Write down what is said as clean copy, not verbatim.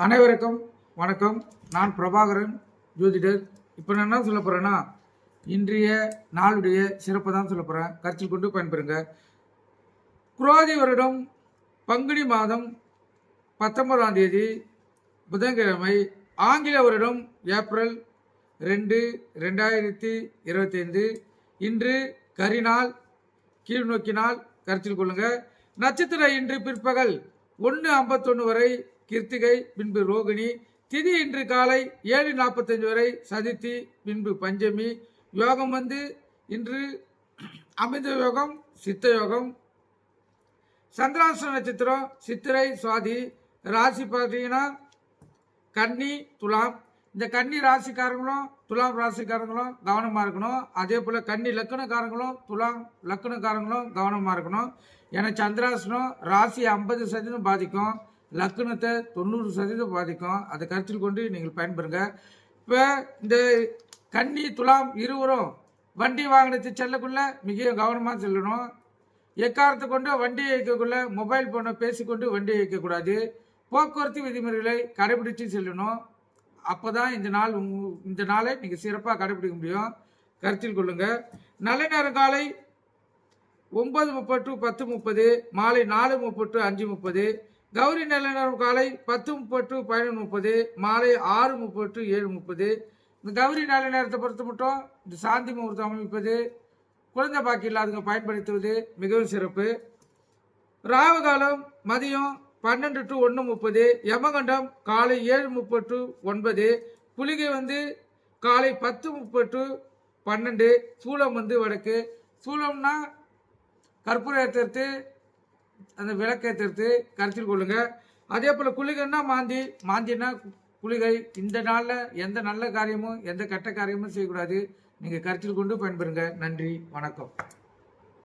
அனைவருக்கும் வணக்கம். நான் பிரபாகரன் ஜோதிடர். இப்போ நான் என்ன சொல்ல போகிறேன்னா, இன்றைய நாளுடைய சிறப்பு தான் சொல்ல போகிறேன். கருத்தில் கொண்டு பயன்பெறுங்க. குரோதி வருடம் பங்குனி மாதம் 19ஆம் தேதி புதன்கிழமை, ஆங்கில வருடம் ஏப்ரல் 2, 2025. இன்று கரிநாள், கீழ்நோக்கி நாள். கருத்தில் கொள்ளுங்க. நட்சத்திர இன்று பிற்பகல் 1:51 வரை கிருத்திகை, பின்பு ரோகிணி. திதி இன்று காலை 7:45 வரை சதுர்த்தி, பின்பு பஞ்சமி. யோகம் இன்று அமிர்த யோகம், சித்த யோகம். சந்திராஷ்ட நட்சத்திரம் சித்திரை, சுவாதி. ராசி பார்த்தீங்கன்னா கன்னி, துலாம். இந்த கன்னி ராசிக்காரங்களும் துலாம் ராசிக்காரங்களும் கவனமாக இருக்கணும். அதே போல் கன்னி லக்கணக்காரங்களும் துலாம் லக்கணக்காரங்களும் கவனமாக இருக்கணும். ஏன்னா சந்திராசனம் ராசி 50% பாதிக்கும், லக்கணத்தை 90% பாதிக்கும். அதை கருத்தில் கொண்டு நீங்கள் பயன்பெறுங்க. இப்போ இந்த கன்னி துலாம் இருவரும் வண்டி வாகனத்தை செல்லக்குள்ள மிக கவனமாக செல்லணும். எக்காரத்தை கொண்டு வண்டியை இயக்கக்குள்ள மொபைல் போனை பேசிக்கொண்டு வண்டியை இயக்கக்கூடாது. போக்குவரத்து விதிமுறைகளை கடைபிடித்து செல்லணும். அப்போ தான் இந்த நாளை நீங்கள் சிறப்பாக கடைபிடிக்க முடியும். கருத்தில் கொள்ளுங்க. நல்ல நேரம் காலை 9:30 to 10:30, மாலை 4:30 to 5:30. கௌரி நல்ல நேரம் காலை 10:30 to 11:30, மாலை 6:30 to 7:30. இந்த கௌரி நல்ல நேரத்தை பொறுத்த மட்டும் இந்த சாந்தி முகூர்த்தம் அமைப்பது, குழந்தை பாக்கி இல்லாதவங்க பயன்படுத்துவது மிகவும் சிறப்பு. ராகு காலம் மதியம் 12 to 1:30, யமகண்டம் காலை 7:30 to 9, புலிகை காலை 10:30 to 12, சூலம் வடக்கு. சூலம்னா கற்பூர ஏற்றுறது, அந்த விளக்கேற்றுறது கருத்தில் கொள்ளுங்க. அதே போல் குளிகைன்னா மாந்தினா குளிகை. இந்த நாளில் எந்த நல்ல காரியமும் எந்த கெட்ட காரியமும் செய்யக்கூடாது. நீங்கள் கருத்தில் கொண்டு பயன்பெறுங்க. நன்றி, வணக்கம்.